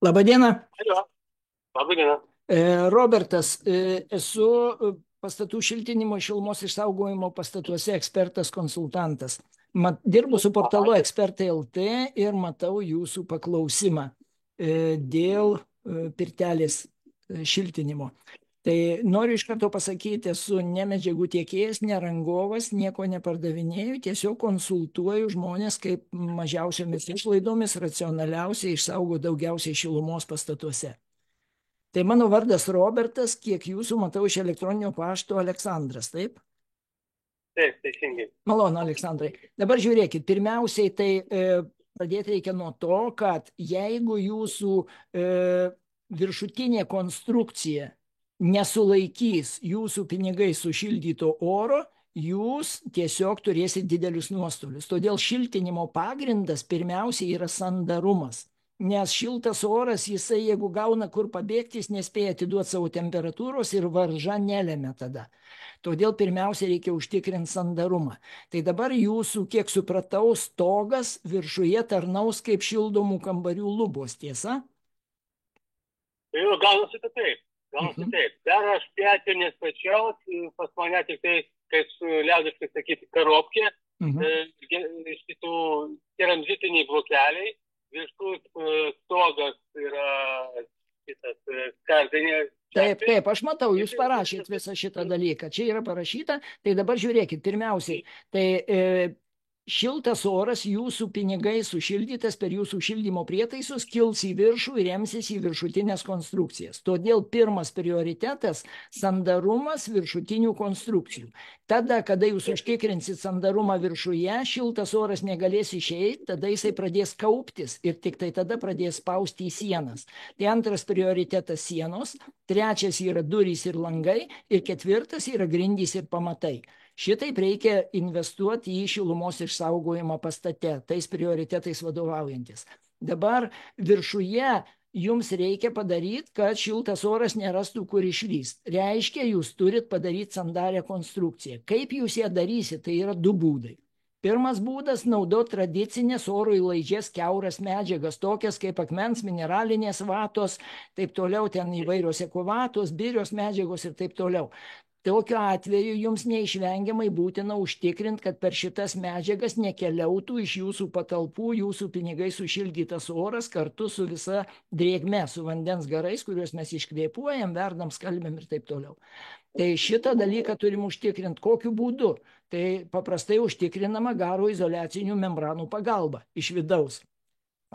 Labadiena. Alio, laba diena. Robertas, esu pastatų šiltinimo šilumos išsaugojimo pastatuose ekspertas konsultantas. Dirbu su Aha, portalu Ekspertai LT ir matau jūsų paklausimą dėl pirtelės šiltinimo. Tai noriu iš karto pasakyti, esu ne medžiagų tiekėjas, ne rangovas, nieko nepardavinėju, tiesiog konsultuoju žmonės, kaip mažiausiomis išlaidomis racionaliausiai išsaugo daugiausiai šilumos pastatuose. Tai mano vardas Robertas, kiek jūsų matau iš elektroninio pašto Aleksandras, taip? taip, teisingai. Malonu, Aleksandrai. Dabar žiūrėkit, pirmiausiai tai pradėti reikia nuo to, kad jeigu jūsų viršutinė konstrukcija nesulaikys jūsų pinigai sušildyto oro, jūs tiesiog turėsit didelius nuostolius. Todėl šiltinimo pagrindas pirmiausiai yra sandarumas. Nes šiltas oras, jisai jeigu gauna kur pabėgti, jis nespėja atiduoti savo temperatūros ir varža nelemia tada. Todėl pirmiausia reikia užtikrinti sandarumą. Tai dabar jūsų, kiek supratau, stogas viršuje tarnaus kaip šildomų kambarių lubos, tiesa? Jau gaunasi tai taip, gaunasi Mhm. taip. Dar aš petį nestačiau, pas mane tik tai, kaip liaudiškai sakyti, karobkė, Mhm. iš kitų keramzitiniai blokeliai, viršus stogas yra šitas skardinė. Taip, taip, aš matau, jūs parašėt visą šitą dalyką. Čia yra parašyta, tai dabar žiūrėkit, pirmiausiai, tai šiltas oras, jūsų pinigai sušildytas per jūsų šildymo prietaisus kils į viršų ir remsis į viršutinės konstrukcijas. Todėl pirmas prioritetas – sandarumas viršutinių konstrukcijų. Tada, kada jūs užtikrinsit sandarumą viršuje, šiltas oras negalės išeiti, tada jisai pradės kauptis ir tik tai tada pradės spausti į sienas. Tai antras prioritetas – sienos, trečias yra durys ir langai ir ketvirtas yra grindys ir pamatai. Šitaip reikia investuoti į šilumos išsaugojimą pastate, tais prioritetais vadovaujantis. Dabar viršuje jums reikia padaryti, kad šiltas oras nerastų kur išlyst. Reiškia, jūs turit padaryti sandarę konstrukciją. Kaip jūs ją darysit, tai yra du būdai. Pirmas būdas – naudoti tradicinės oro įlaidžias kiauras medžiagas, tokias kaip akmens, mineralinės vatos, taip toliau, ten įvairios ekovatos, birios medžiagos ir taip toliau. Tokiu atveju jums neišvengiamai būtina užtikrinti, kad per šitas medžiagas nekeliautų iš jūsų patalpų jūsų pinigai sušildytas oras kartu su visa drėgme, su vandens garais, kuriuos mes iškvėpuojam, verdam, skalbiam ir taip toliau. Tai šitą dalyką turim užtikrinti. Kokiu būdu? Tai paprastai užtikrinama garo izoliacinių membranų pagalba iš vidaus.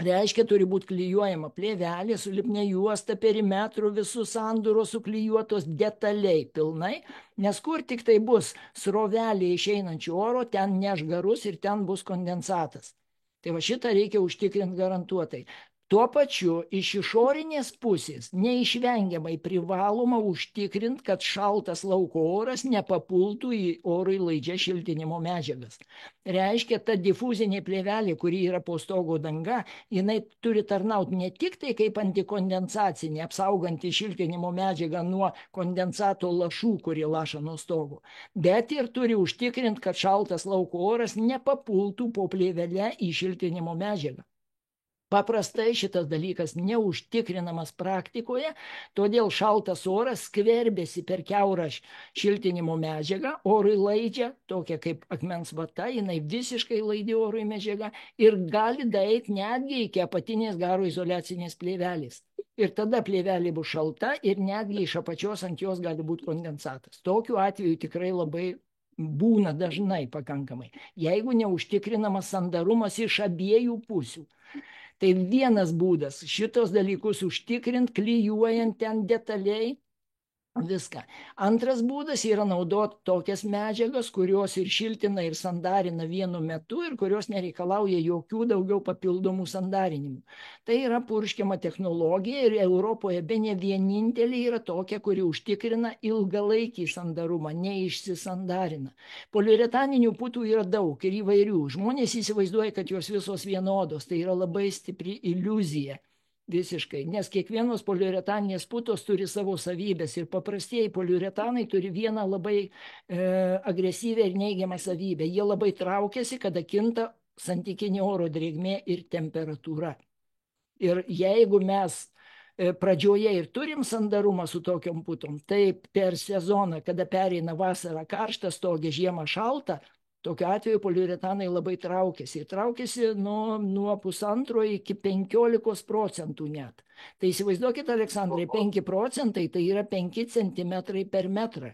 Reiškia, turi būti klijuojama plėvelė su lipnia juosta, perimetru, visus sandūros suklijuotos detaliai, pilnai, nes kur tik tai bus srovelė išeinančių oro, ten neš garus ir ten bus kondensatas. Tai va šitą reikia užtikrinti garantuotai. Tuo pačiu iš išorinės pusės neišvengiamai privaloma užtikrinti, kad šaltas lauko oras nepapultų į orui laidžias šiltinimo medžiagas. Reiškia, ta difuzinė plėvelė, kuri yra po stogo danga, jinai turi tarnauti ne tik tai kaip antikondensacinė, apsauganti šiltinimo medžiagą nuo kondensato lašų, kurie laša nuo stogo, bet ir turi užtikrinti, kad šaltas lauko oras nepapultų po plėvelę į šiltinimo medžiagą. Paprastai šitas dalykas neužtikrinamas praktikoje, todėl šaltas oras skverbėsi per kiaurą šiltinimo medžiagą, orui laidžią, tokia kaip akmens vata, jinai visiškai laidi orui medžiaga ir gali daeiti netgi iki apatinės garo izoliacinės plėvelės. Ir tada plėvelė bus šalta ir netgi iš apačios ant jos gali būti kondensatas. Tokiu atveju tikrai labai būna dažnai pakankamai, jeigu neužtikrinamas sandarumas iš abiejų pusių. Tai vienas būdas šitos dalykus užtikrint, klijuojant ten detaliai viską. Antras būdas yra naudoti tokias medžiagas, kurios ir šiltina, ir sandarina vienu metu ir kurios nereikalauja jokių daugiau papildomų sandarinimų. Tai yra purškiama technologija ir Europoje bene vienintelė yra tokia, kuri užtikrina ilgalaikį sandarumą, neišsisandarina. Poliuretaninių putų yra daug ir įvairių. Žmonės įsivaizduoja, kad jos visos vienodos. Tai yra labai stipri iliuzija. Visiškai, nes kiekvienos poliuretaninės putos turi savo savybės ir paprastieji poliuretanai turi vieną labai agresyvę ir neigiamą savybę. Jie labai traukiasi, kada kinta santykinė oro drėgmė ir temperatūra. Ir jeigu mes pradžioje ir turim sandarumą su tokiom putom, tai per sezoną, kada pereina vasara karšta, stogė žiemą šalta, tokiu atveju poliuretanai labai traukiasi. Traukiasi nuo 1,5 iki 15% net. Tai įsivaizduokit, Aleksandrai, 5% tai yra 5 centimetrai per metrą.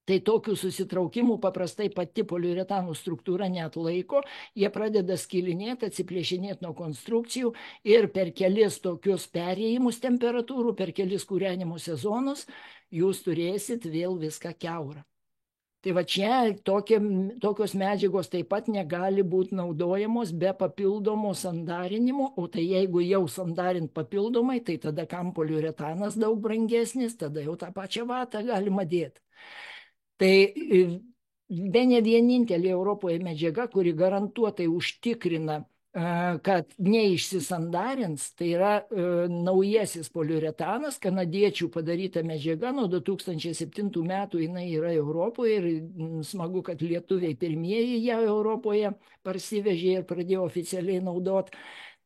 Tai tokių susitraukimų paprastai pati poliuretanų struktūra neatlaiko, jie pradeda skilinėti, atsiplėšinėti nuo konstrukcijų ir per kelis tokius perėjimus temperatūrų, per kelis kūrenimo sezonus, jūs turėsit vėl viską kiaurą. Tai va čia tokios medžiagos taip pat negali būti naudojamos be papildomo sandarinimo, o tai jeigu jau sandarint papildomai, tai tada kam poliuretanas daug brangesnis, tada jau tą pačią vatą galima dėti. Tai bene vienintelė Europoje medžiaga, kuri garantuotai užtikrina, kad neišsisandarins, tai yra naujasis poliuretanas, kanadiečių padaryta medžiaga, nuo 2007 metų jinai yra Europoje ir smagu, kad lietuviai pirmieji ją Europoje parsivežė ir pradėjo oficialiai naudoti.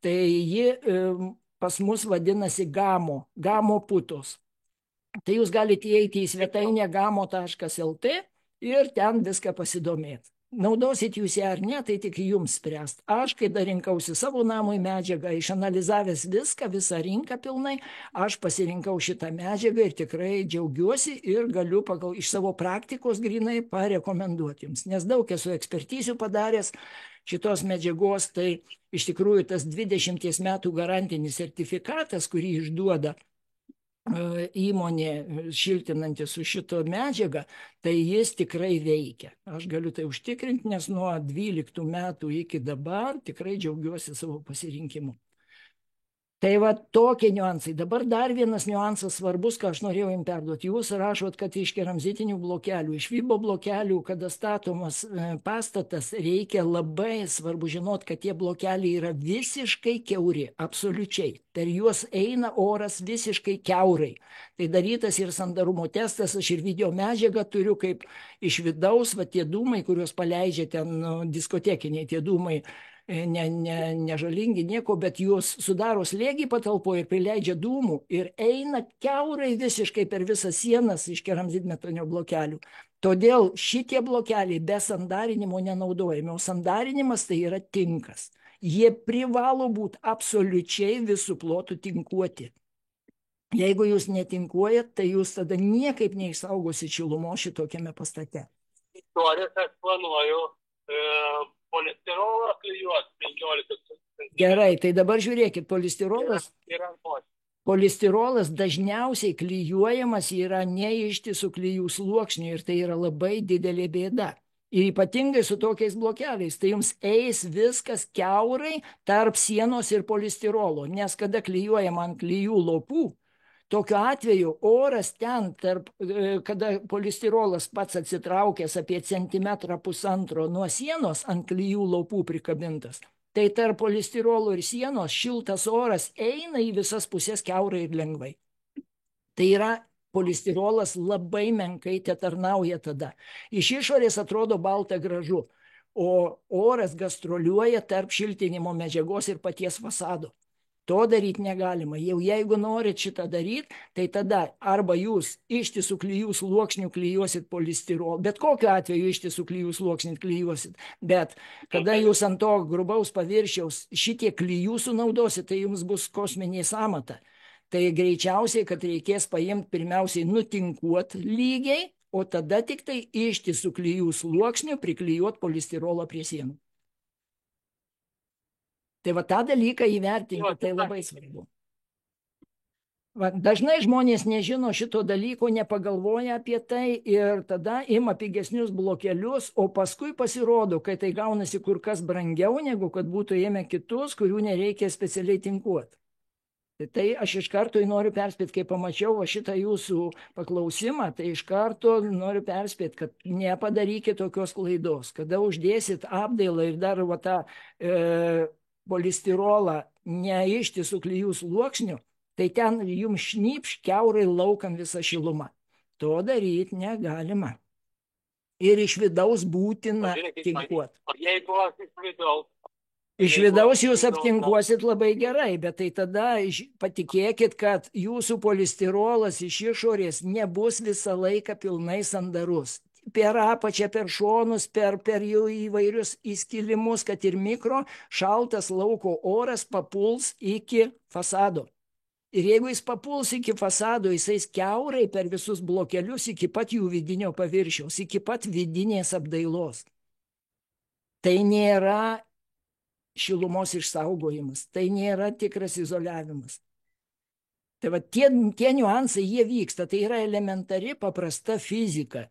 Tai ji pas mus vadinasi gamo putos. Tai jūs galite įeiti į svetainę gamo.lt ir ten viską pasidomėti. Naudosit jūs ją ar ne, tai tik jums spręst. Aš, kai dar rinkausi savo namui medžiagą, išanalizavęs visą rinką pilnai, aš pasirinkau šitą medžiagą ir tikrai džiaugiuosi ir galiu iš savo praktikos grinai parekomenduoti jums. Nes daug esu ekspertizių padaręs šitos medžiagos, tai iš tikrųjų tas 20 metų garantinis sertifikatas, kurį išduoda įmonė šiltinanti su šito medžiaga, tai jis tikrai veikia. Aš galiu tai užtikrinti, nes nuo 12 metų iki dabar tikrai džiaugiuosi savo pasirinkimu. Tai va tokie niuansai. Dabar dar vienas niuansas svarbus, ką aš norėjau jums perduoti. Jūs rašot, kad iš keramzitinių blokelių, iš fibo blokelių, kada statomas pastatas, reikia labai svarbu žinot, kad tie blokeliai yra visiškai kiauri, absoliučiai. Per juos eina oras visiškai kiaurai. Tai darytas ir sandarumo testas, aš ir video medžiagą turiu, kaip iš vidaus, va tie dūmai, kuriuos paleidžia ten diskotekiniai tie dūmai, ne žalingi nieko, bet juos sudaro slėgį patalpoje ir prileidžia dūmų ir eina kiaurai visiškai per visas sienas iš keramzitmetalio blokelių. Todėl šitie blokeliai be sandarinimo nenaudojami, o sandarinimas tai yra tinkas. Jie privalo būti absoliučiai visų plotų tinkuoti. Jeigu jūs netinkuojat, tai jūs tada niekaip neišsaugosit šilumos šitokiame pastate. Istorijas aš planuoju polistirolą klijuoti 15 cm. Gerai, tai dabar žiūrėkit, polistirolas dažniausiai klijuojamas yra ne ištisų klijų sluoksnių ir tai yra labai didelė bėda. Ir ypatingai su tokiais blokeliais, tai jums eis viskas kiaurai tarp sienos ir polistirolo, nes kada klijuojama ant klijų lopų, tokiu atveju oras ten, kada polistirolas pats atsitraukęs apie 1,5 cm nuo sienos ant klijų lopų prikabintas, tai tarp polistirolo ir sienos šiltas oras eina į visas pusės kiaurai ir lengvai. Tai yra polistirolas labai menkai tetarnauja tada. Iš išorės atrodo balta gražu, o oras gastroliuoja tarp šiltinimo medžiagos ir paties fasado. To daryti negalima. Jau jeigu norit šitą daryti, tai tada arba jūs ištisų klijų sluoksnių klijuosit polistirolą, bet kokiu atveju ištisų klijų sluoksnių klijuosit, bet kada jūs ant to grubaus paviršiaus šitie klijų sunaudosit, tai jums bus kosminė sąmata. Tai greičiausiai, kad reikės paimti pirmiausiai nutinkuot lygiai, o tada tik tai ištisų klijų sluoksnių priklijuot polistirolą prie sienų. Tai va tą dalyką įvertinti, tai labai svarbu. Va, dažnai žmonės nežino šito dalyko, nepagalvoja apie tai ir tada ima pigesnius blokelius, o paskui pasirodo, kad tai gaunasi kur kas brangiau, negu kad būtų ėmę kitus, kurių nereikia specialiai tinkuoti. Tai aš iš karto noriu perspėti, kai pamačiau šitą jūsų paklausimą, tai iš karto noriu perspėti, kad nepadarykit tokios klaidos. Kada uždėsit apdailą ir dar va tą polistirolą neištisų klijų sluoksnių, tai ten jums šnypš kiaurai laukam visą šilumą. To daryti negalima. Ir iš vidaus būtina tinkuoti. Jeigu aš iš vidaus Iš vidaus jūs aptinkuosit labai gerai, bet tai tada patikėkit, kad jūsų polistirolas iš išorės nebus visą laiką pilnai sandarus. Per apačią, per šonus, per jų įvairius įskilimus, kad ir mikro, šaltas lauko oras papuls iki fasado. Ir jeigu jis papuls iki fasado, jisai kiaurai per visus blokelius iki pat jų vidinio paviršiaus, iki pat vidinės apdailos. Tai nėra šilumos išsaugojimas, tai nėra tikras izoliavimas. Tai va tie niuansai, jie vyksta, tai yra elementari, paprasta fizika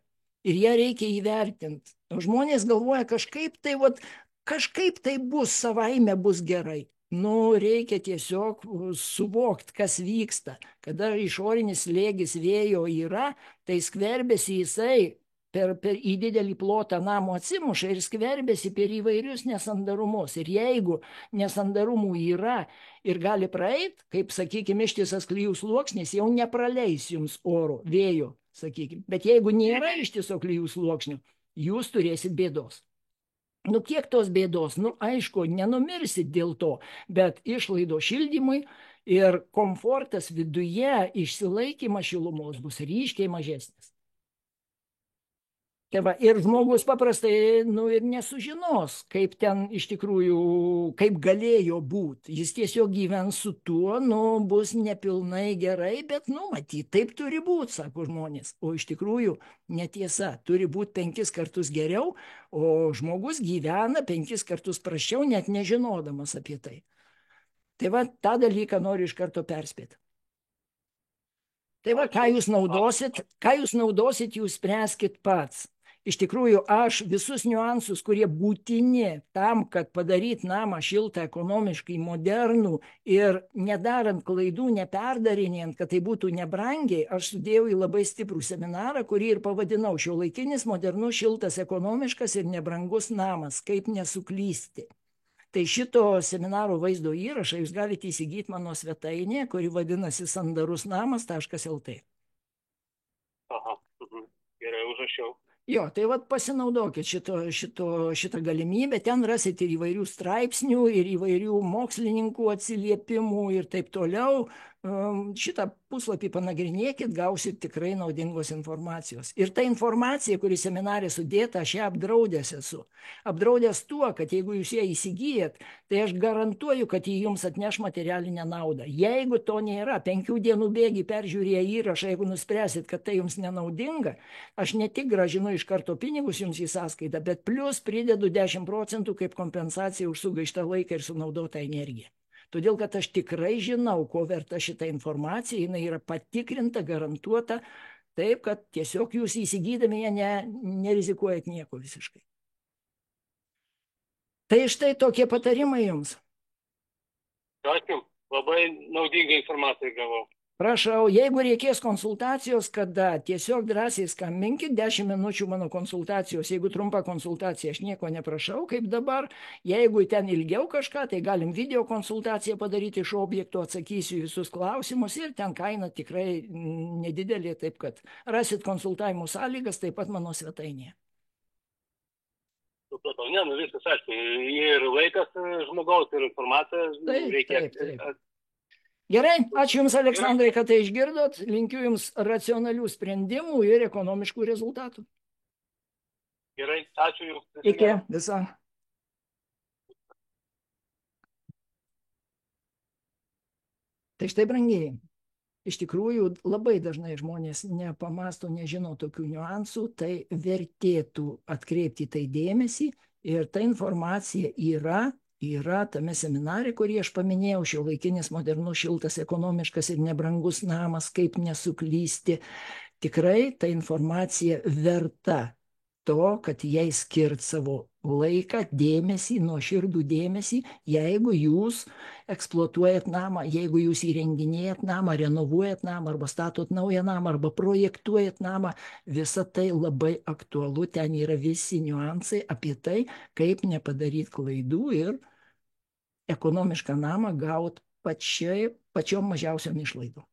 ir ją reikia įvertinti. O žmonės galvoja, kažkaip tai bus, savaime bus gerai. Nu, reikia tiesiog suvokti, kas vyksta. Kada išorinis slėgis vėjo yra, tai skverbėsi jisai per į didelį plotą namo atsimuša ir skverbėsi per įvairius nesandarumus. Ir jeigu nesandarumų yra ir gali praeiti, kaip, sakykime, ištisas klijų sluoksnis, jau nepraleis jums oro, vėjo, sakykime. Bet jeigu nėra ištiso klijų sluoksnių, jūs turėsit bėdos. Nu, kiek tos bėdos? Nu, aišku, nenumirsit dėl to, bet išlaido šildymui ir komfortas viduje, išsilaikymas šilumos bus ryškiai mažesnis. Tai va, ir žmogus paprastai ir nesužinos, kaip ten iš tikrųjų, kaip galėjo būti. Jis tiesiog gyvens su tuo, bus nepilnai gerai, bet, matyt, taip turi būti, sako žmonės. O iš tikrųjų netiesa, turi būti 5 kartus geriau, o žmogus gyvena 5 kartus prasčiau, net nežinodamas apie tai. Tai va, tą dalyką noriu iš karto perspėti. Tai va, ką jūs naudosit, jūs spręskit pats. Iš tikrųjų, aš visus niuansus, kurie būtini tam, kad padaryti namą šiltą, ekonomiškai modernų ir nedarant klaidų, neperdarinėjant, kad tai būtų nebrangiai, aš sudėjau į labai stiprų seminarą, kurį ir pavadinau Šiuolaikinis, modernus, šiltas, ekonomiškas ir nebrangus namas, kaip nesuklysti. Tai šito seminaro vaizdo įrašą jūs galite įsigyti mano svetainėje, kuri vadinasi sandarusnamas.lt. Aha, gerai, užrašiau. Jo, tai vat pasinaudokit šitą galimybę, ten rasit ir įvairių straipsnių, ir įvairių mokslininkų atsiliepimų ir taip toliau. Šitą puslapį panagrinėkit, gausit tikrai naudingos informacijos. Ir ta informacija, kuri seminarė sudėta, aš ją apdraudęs esu. Apdraudęs tuo, kad jeigu jūs ją įsigijat, tai aš garantuoju, kad jį jums atneš materialinę naudą. Jeigu to nėra, 5 dienų bėgi peržiūrėję įrašą, jeigu nuspręsit, kad tai jums nenaudinga, aš ne tik grąžinu iš karto pinigus jums į sąskaitą, bet plus pridedu 10% kaip kompensacija už sugaištą laiką ir sunaudotą energiją. Todėl, kad aš tikrai žinau, ko verta šitą informaciją, jinai yra patikrinta, garantuota, taip, kad tiesiog jūs įsigydami ją nerizikuojat nieko visiškai. Tai štai tokie patarimai jums. Ačiū, labai naudingą informaciją gavau. Prašau, jeigu reikės konsultacijos, kada tiesiog drąsiai skambinkit, 10 minučių mano konsultacijos, jeigu trumpa konsultacija, aš nieko neprašau, kaip dabar, jeigu ten ilgiau kažką, tai galim video konsultaciją padaryti iš objekto, atsakysiu visus klausimus ir ten kaina tikrai nedidelė, taip kad rasit konsultavimo sąlygas taip pat mano svetainėje. Supratau, viskas aišku, ir laikas žmogaus, ir informacija reikia. Taip. Gerai, ačiū Jums, Aleksandrai, kad tai išgirdot. Linkiu Jums racionalių sprendimų ir ekonomiškų rezultatų. Gerai, ačiū Jums. Iki, visą. Tai štai, brangiai, iš tikrųjų labai dažnai žmonės nepamasto, nežino tokių niuansų, tai vertėtų atkreipti tai dėmesį ir ta informacija yra tame seminare, kurį aš paminėjau, Šiuolaikinis, modernus, šiltas, ekonomiškas ir nebrangus namas, kaip nesuklysti. Tikrai ta informacija verta to, kad jai skirt savo laiką, dėmesį, nuoširdų dėmesį, jeigu jūs eksploatuojat namą, jeigu jūs įrenginėjat namą, renovuojat namą, arba statot naują namą, arba projektuojat namą, visa tai labai aktualu, ten yra visi niuansai apie tai, kaip nepadaryti klaidų ir ekonomišką namą gauti pačiom mažiausiom išlaidom.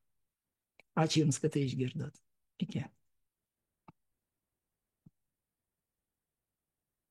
Ačiū Jums, kad tai išgirdot. Iki.